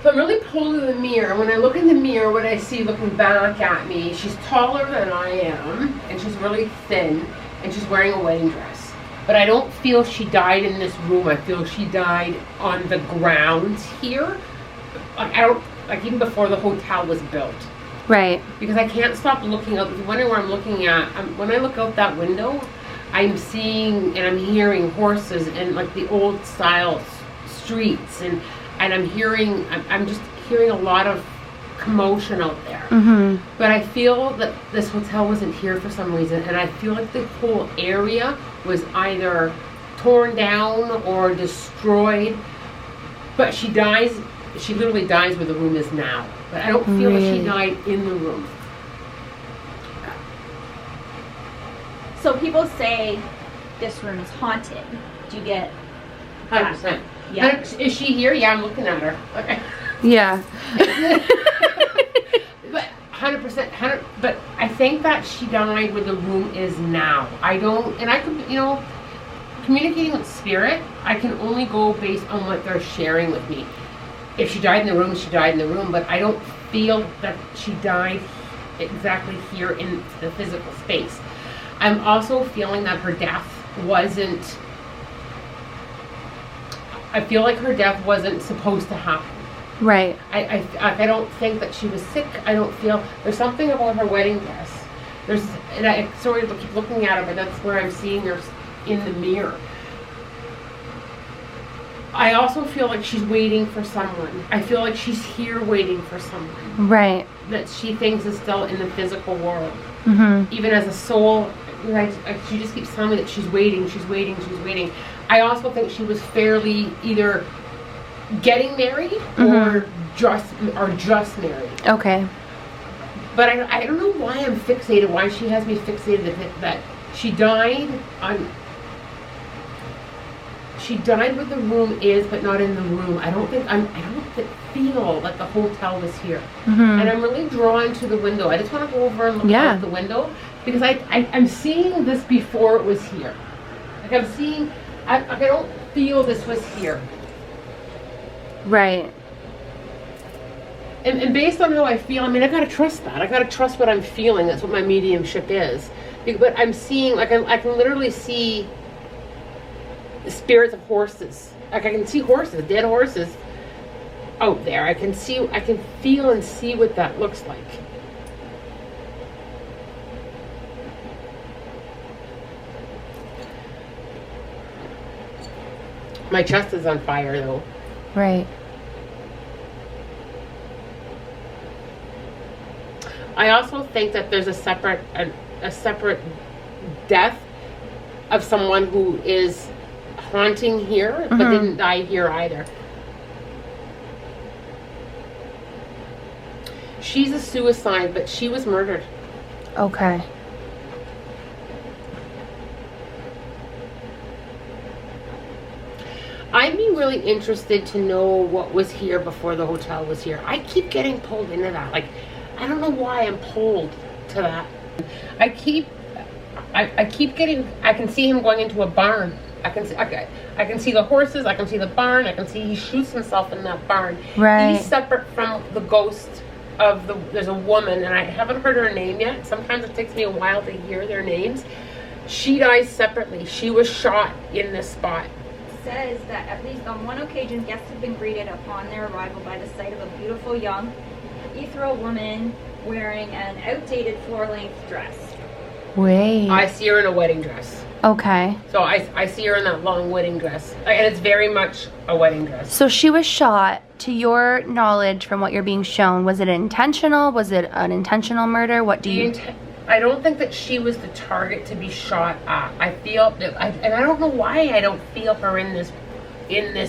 So I'm really pulled in the mirror. When I look in the mirror, what I see looking back at me, she's taller than I am, and she's really thin, and she's wearing a wedding dress. But I don't feel she died in this room. I feel she died on the grounds here. I don't, like even before the hotel was built. Right. Because I can't stop looking out. If you're wondering where I'm looking at, when I look out that window, I'm seeing and I'm hearing horses and like the old style streets, and I'm just hearing a lot of commotion out there. Mm-hmm. But I feel that this hotel wasn't here for some reason, and I feel like the whole area was either torn down or destroyed. But she literally dies where the room is now. But I don't feel like she died in the room. So people say this room is haunted. Do you get 100%. Yeah. Is she here? Yeah, I'm looking at her. Okay. Yeah. But 100%, but I think that she died where the room is now. I could, communicating with spirit, I can only go based on what they're sharing with me. If she died in the room, she died in the room, but I don't feel that she died exactly here in the physical space. I'm also feeling that her death wasn't, I feel like her death wasn't supposed to happen. Right. I don't think that she was sick. I don't feel, there's something about her wedding dress. And I sort of keep looking at her, but that's where I'm seeing her in the mirror. I also feel like she's waiting for someone. I feel like she's here waiting for someone. Right. That she thinks is still in the physical world. Mm-hmm. Even as a soul, she just keeps telling me that she's waiting, she's waiting, she's waiting. I also think she was fairly either getting married or just married. Okay. But I don't know why I'm fixated, why she has me fixated that she died where the room is, but not in the room. I don't feel that the hotel was here. Mm-hmm. And I'm really drawn to the window. I just want to go over and look out the window, because I'm seeing this before it was here. Like I'm seeing, I don't feel this was here. Right. And based on how I feel, I mean, I gotta trust that. I gotta trust what I'm feeling. That's what my mediumship is. But I'm seeing, like, I can literally see the spirits of horses. Like, I can see horses, dead horses out there. I can feel and see what that looks like. My chest is on fire, though. Right. I also think that there's a separate death of someone who is haunting here, but didn't die here either. She's a suicide, but she was murdered. Okay. I'd be really interested to know what was here before the hotel was here. I keep getting pulled into that. Like, I don't know why I'm pulled to that. I keep getting, I can see him going into a barn. I can see the horses, I can see the barn, I can see he shoots himself in that barn. Right. He's separate from the ghost of there's a woman, and I haven't heard her name yet. Sometimes it takes me a while to hear their names. She dies separately. She was shot in this spot. Says that at least on one occasion, guests have been greeted upon their arrival by the sight of a beautiful young, ethereal woman wearing an outdated floor-length dress. Wait. I see her in a wedding dress. Okay. So I see her in that long wedding dress. And it's very much a wedding dress. So she was shot. To your knowledge, from what you're being shown, was it intentional? Was it an intentional murder? What do you... I don't think that she was the target to be shot at. I feel that, and I don't know why I don't feel her in this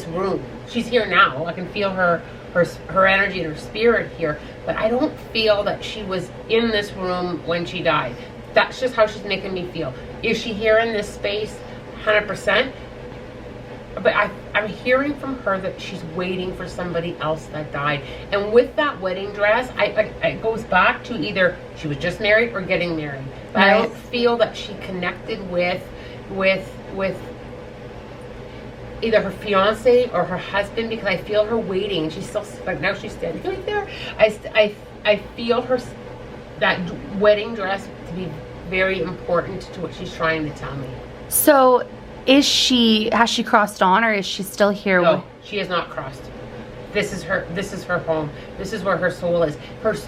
room. She's here now. I can feel her energy and her spirit here, but I don't feel that she was in this room when she died. That's just how she's making me feel. Is she here in this space? 100%. But I'm hearing from her that she's waiting for somebody else that died. And with that wedding dress, it goes back to either she was just married or getting married. But Right. I don't feel that she connected with either her fiance or her husband, because I feel her waiting. She's still, like, now she's standing right there. I feel her, that wedding dress to be very important to what she's trying to tell me. So has she crossed on, or is she still here? No, she has not crossed. This is her home. This is where her soul is.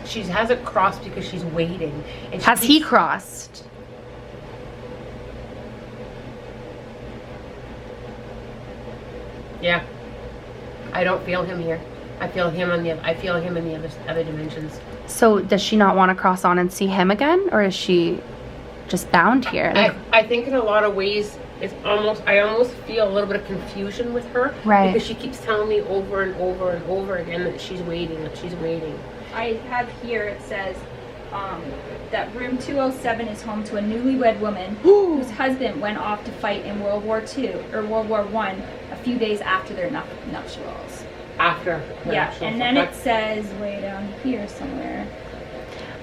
She hasn't crossed because she's waiting. And Has he crossed? Yeah. I don't feel him here. I feel him in the other dimensions. So does she not want to cross on and see him again, or is she just bound here? Like, I think in a lot of ways I almost feel a little bit of confusion with her. Right. Because she keeps telling me over and over and over again that she's waiting, I have here, it says that room 207 is home to a newlywed woman whose husband went off to fight in World War II or World War I a few days after their nuptials. After. Yeah, and then it says way down here somewhere.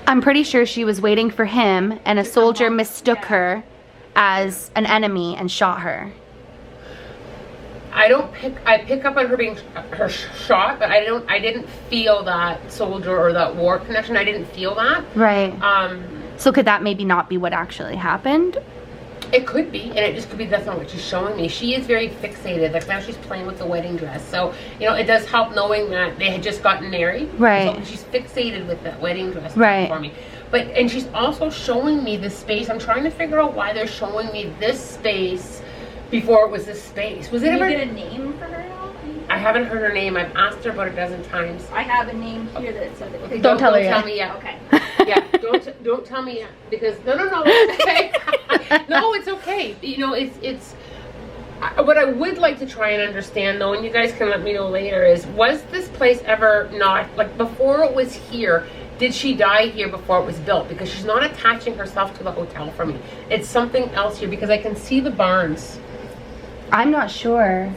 I'm pretty sure she was waiting for him, and a soldier mistook her as an enemy and shot her. I pick up on her being shot, but I didn't feel that soldier or that war connection. I didn't feel that. Right. So could that maybe not be what actually happened? It could be, and it just could be that's not what she's showing me. She is very fixated. Like now she's playing with the wedding dress. So, it does help knowing that they had just gotten married. Right. So she's fixated with that wedding dress right. for me. And she's also showing me this space. I'm trying to figure out why they're showing me this space before it was this space. Was it Did ever? you get a name for her now? I haven't heard her name. I've asked her about a dozen times. I have a name here that says it. Okay, Don't tell her yet. Tell me yet. Okay. Yeah, don't tell me yet, because no, it's okay. No, it's okay. It's what I would like to try and understand though, and you guys can let me know later, is was this place ever not, like before it was here, did she die here before it was built? Because she's not attaching herself to the hotel for me. It's something else here, because I can see the barns. I'm not sure.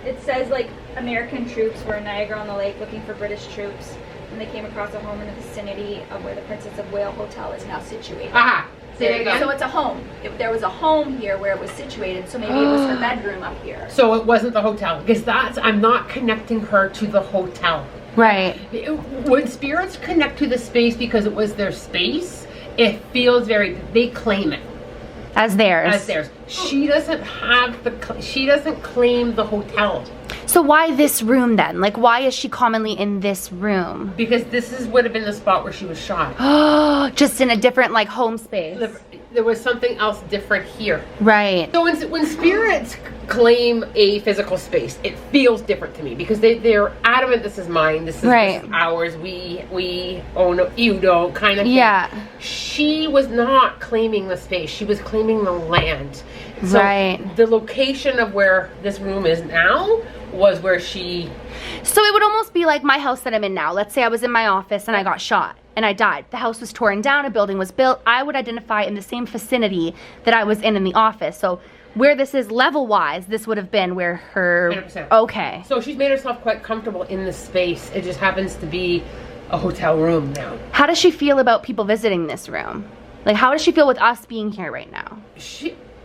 It says like American troops were in Niagara-on-the-Lake looking for British troops, and they came across a home in the vicinity of where the Princess of Wales Hotel is now situated. Aha! Say it again. So it's a home. There was a home here where it was situated, so maybe it was her bedroom up here. So it wasn't the hotel, because I'm not connecting her to the hotel. Right. When spirits connect to the space because it was their space, it feels they claim it. As theirs. She doesn't claim the hotel. So why this room then? Like, why is she commonly in this room? Because this would have been the spot where she was shot. Oh, just in a different, like, home space. There was something else different here. Right. So when spirits claim a physical space, it feels different to me, because they're adamant, this is mine, this is ours, we own it, you don't, kind of thing. Yeah. She was not claiming the space, she was claiming the land. So the location of where this room is now was where she... So it would almost be like my house that I'm in now. Let's say I was in my office and I got shot and I died. The house was torn down, a building was built. I would identify in the same vicinity that I was in the office. So where this is level-wise, this would have been where her... 100%. Okay. So she's made herself quite comfortable in this space. It just happens to be a hotel room now. How does she feel about people visiting this room? Like, how does she feel with us being here right now?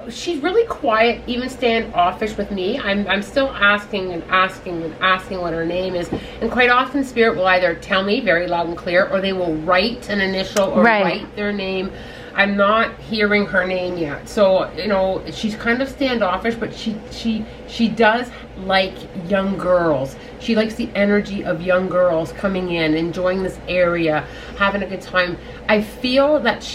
She's really quiet, even standoffish with me. I'm still asking what her name is. And quite often Spirit will either tell me very loud and clear, or they will write an initial or write their name. I'm not hearing her name yet. So, she's kind of standoffish, but she does like young girls. She likes the energy of young girls coming in, enjoying this area, having a good time. I feel that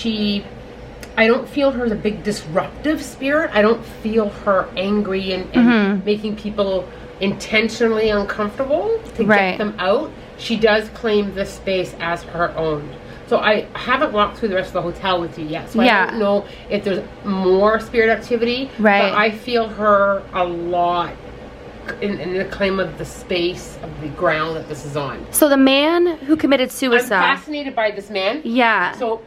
I don't feel her as a big disruptive spirit. I don't feel her angry and making people intentionally uncomfortable to get them out. She does claim this space as her own. So I haven't walked through the rest of the hotel with you yet. So I don't know if there's more spirit activity. But I feel her a lot in the claim of the space of the ground that this is on. So the man who committed suicide. I'm fascinated by this man. Yeah. So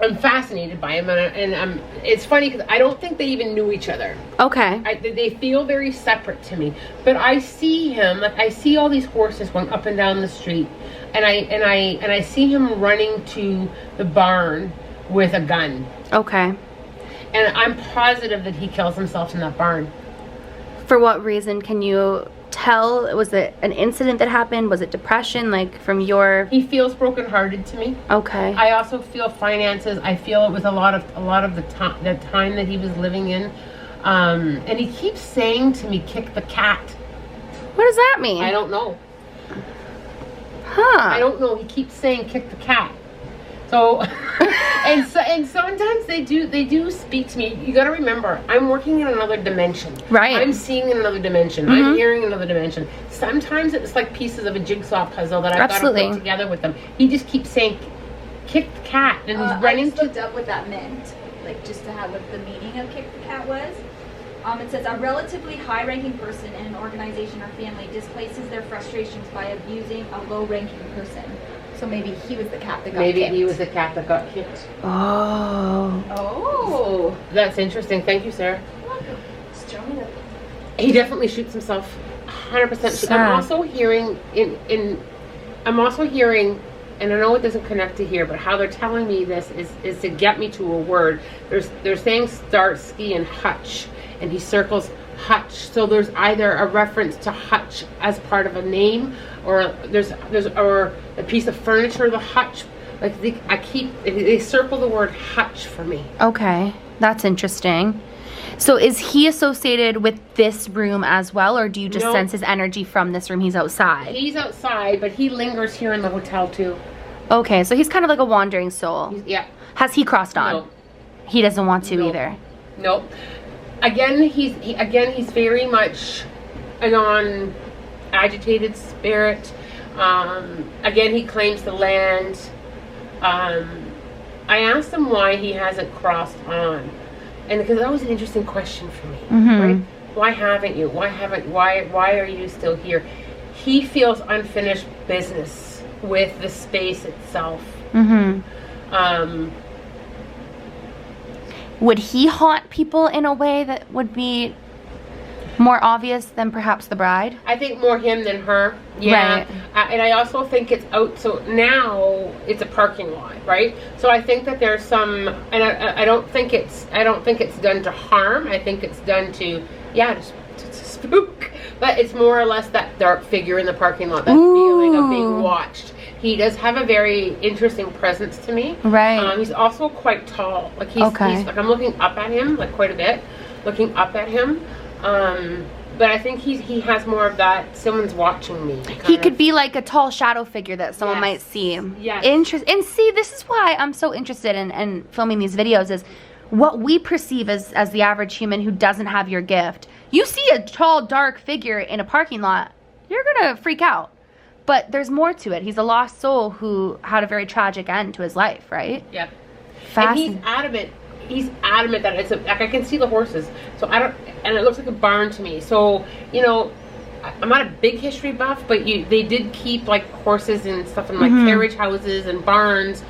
I'm fascinated by him, and it's funny because I don't think they even knew each other. Okay. They feel very separate to me, but I see him, like I see all these horses going up and down the street, and I see him running to the barn with a gun. Okay. And I'm positive that he kills himself in that barn. For what reason? Can you tell? Was it an incident that happened? Was it depression? Like from your... He feels brokenhearted to me. Okay. I also feel finances. I feel it was a lot of the time that he was living in. And he keeps saying to me, kick the cat. What does that mean? I don't know. Huh. I don't know. He keeps saying kick the cat. So, and sometimes they do speak to me. You got to remember, I'm working in another dimension. Right. I'm seeing in another dimension. I'm hearing another dimension. Sometimes it's like pieces of a jigsaw puzzle that I've got to put together with them. He just keeps saying, kick the cat, and he's running I just looked up what that meant, like just to have what the meaning of kick the cat was. It says a relatively high-ranking person in an organization or family displaces their frustrations by abusing a low-ranking person. So maybe he was the cat that got kicked. Maybe he was the cat that got kicked. Oh. Oh. That's interesting. Thank you, Sarah. Welcome. Just throw me the... He definitely shoots himself. 100%. Sad. I'm also hearing and I know it doesn't connect to here, but how they're telling me this is to get me to a word. They're saying Starsky and Hutch, and he circles Hutch. So there's either a reference to Hutch as part of a name, or there's or a piece of furniture, the Hutch. Like they circle the word Hutch for me. Okay, that's interesting. So is he associated with this room as well, or do you just sense his energy from this room? He's outside. He's outside, but he lingers here in the hotel too. Okay, so he's kind of like a wandering soul. Yeah. Has he crossed on? No. He doesn't want to No. either. Nope. Again, he's very much a non-agitated spirit. Again, he claims the land. I asked him why he hasn't crossed on, and because that was an interesting question for me. Right? Why haven't you? Why are you still here? He feels unfinished business with the space itself. Would he haunt people in a way that would be more obvious than perhaps the bride? I think more him than her. Yeah. Right. And I also think it's out. So now it's a parking lot, right? So I think that there's some, and I don't think it's done to harm. I think it's done to spook. But it's more or less that dark figure in the parking lot, that feeling of being watched. He does have a very interesting presence to me. Right. He's also quite tall. Like he's like, I'm looking up at him like quite a bit, looking up at him. But I think he has more of that someone's watching me. He could be like a tall shadow figure that someone might see. Yes. And see, this is why I'm so interested in filming these videos, is what we perceive as the average human who doesn't have your gift. You see a tall, dark figure in a parking lot, you're gonna freak out. But there's more to it. He's a lost soul who had a very tragic end to his life, right? Yeah. Fascinating. And he's adamant that it's like I can see the horses. So and it looks like a barn to me. So, I'm not a big history buff, but they did keep like horses and stuff in like carriage houses and barns.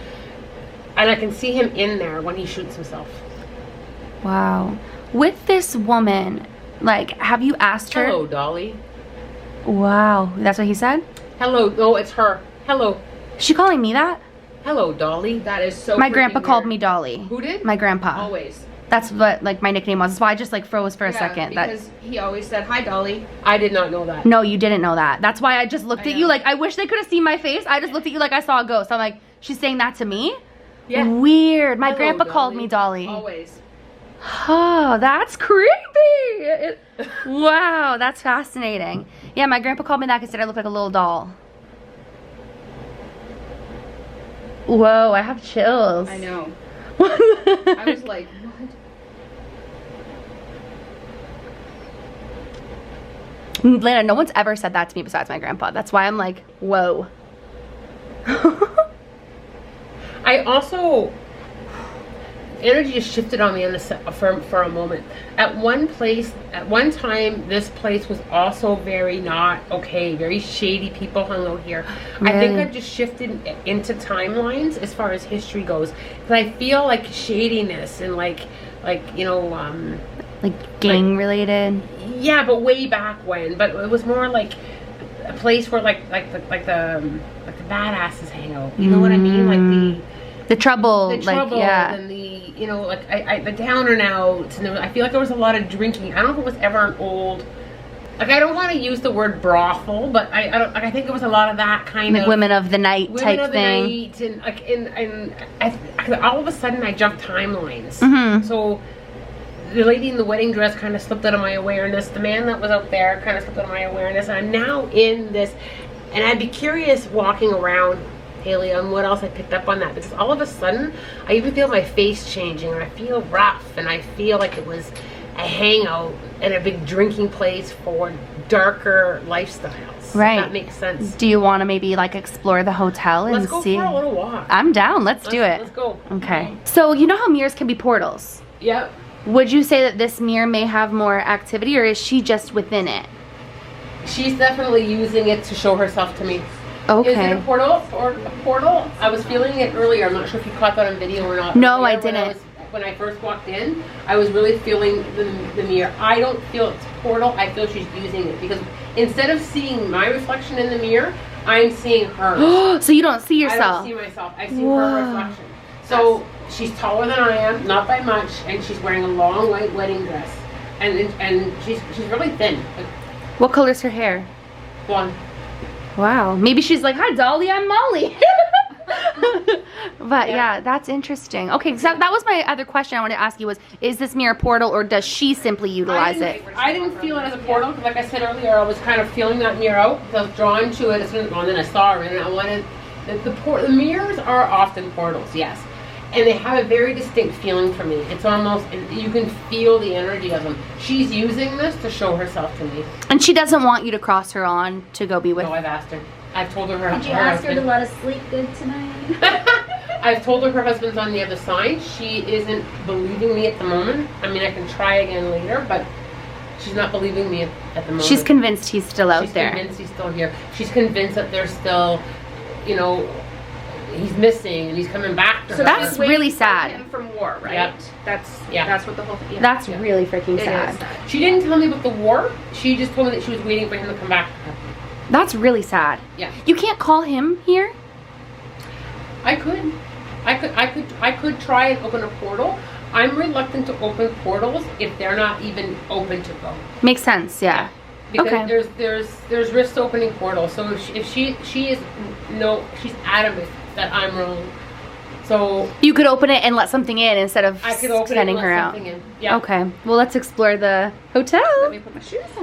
And I can see him in there when he shoots himself. Wow. With this woman, like, have you asked her? Hello, Dolly. Wow. That's what he said? Hello. No, it's her. Hello. Is she calling me that? Hello, Dolly. That is so My grandpa freaking called weird. me Dolly. Who did? My grandpa. Always. That's what like my nickname was. That's why I just like froze for a second. Because he always said, "Hi, Dolly." I did not know that. No, you didn't know that. That's why I just looked I at you know. like I wish they could have seen my face. I just looked at you like I saw a ghost. I'm like, she's saying that to me? Yeah. Weird. My Hello, grandpa called Dolly. me Dolly. Always. Oh, that's creepy. Wow, that's fascinating. Yeah, my grandpa called me that because he said I look like a little doll. Whoa, I have chills. I know. I was like, what? Lana, no one's ever said that to me besides my grandpa. That's why I'm like, whoa. I also, energy just shifted on me on for a moment. At one time, this place was also very not okay, very shady. People hung out here. I think Really? I've just shifted into timelines as far as history goes. Because I feel like shadiness and like Like gang related. yeah, but way back when. But it was more like a place where like the badasses hang out. You know what I mean? Like The trouble, the trouble like, yeah. and the the down and outs, and I feel like there was a lot of drinking. I don't know if it was ever an old like I don't want to use the word brothel, but I don't like, I think it was a lot of that kind Like of women of the night women type of the thing. night, and like and all of a sudden I jumped timelines. Mhm. So the lady in the wedding dress kind of slipped out of my awareness. The man that was out there kind of slipped out of my awareness. And I'm now in this, and I'd be curious walking around, Haley, on what else I picked up on that, because all of a sudden I even feel my face changing, and I feel rough, and I feel like it was a hangout and a big drinking place for darker lifestyles. Right. If that makes sense. Do you want to maybe like explore the hotel and Let's go see? for a little walk. I'm down. Let's do it. Let's go. Okay. So you know how mirrors can be portals? Yep. Would you say that this mirror may have more activity, or is she just within it? She's definitely using it to show herself to me. Okay. Is it a portal or a portal? I was feeling it earlier. I'm not sure if you caught that on video or not. No, I Earlier didn't. When I first walked in, I was really feeling the mirror. I don't feel it's a portal. I feel she's using it because instead of seeing my reflection in the mirror, I'm seeing hers. So you don't see I yourself? don't see myself. I see Whoa. her reflection. So she's taller than I am, not by much, and she's wearing a long white wedding dress, and she's really thin, like What color's her hair? blonde. Wow. Maybe she's like, hi, Dolly, I'm Molly. But yeah, that's interesting. Okay, so that was my other question I wanted to ask you was, is this mirror a portal, or does she simply utilize it? I didn't feel it as a portal because, like I said earlier, I was kind of feeling that mirror out. I was drawn to it as soon as, well, then I saw her, and I wanted the mirrors are often portals, yes, and they have a very distinct feeling for me. It's almost, you can feel the energy of them. She's using this to show herself to me. And she doesn't want you to cross her on to go be with. No, I've asked her. I've told her Did you ask her to let us sleep good tonight? I've told her her husband's on the other side. She isn't believing me at the moment. I mean, I can try again later, but she's not believing me at the moment. She's convinced he's still out She's there. convinced he's still here. She's convinced that there's still, you know, he's missing and he's coming back to her. That's She's waiting really for sad. him from war, right? Yep. That's what the whole. Yeah. That's Yeah. really freaking It sad. is sad. She didn't tell me about the war. She just told me that she was waiting for him to come back to her. That's really sad. Yeah. You can't call him here? I could try and open a portal. I'm reluctant to open portals if they're not even open to go. Makes sense, yeah. Because Okay. there's risks to opening portals. So if she is she's adamant that I'm wrong. So You could open it and let something in instead of I could open it and sending let her out. something in. Yeah. Okay. Well, let's explore the hotel. Let me put my shoes on.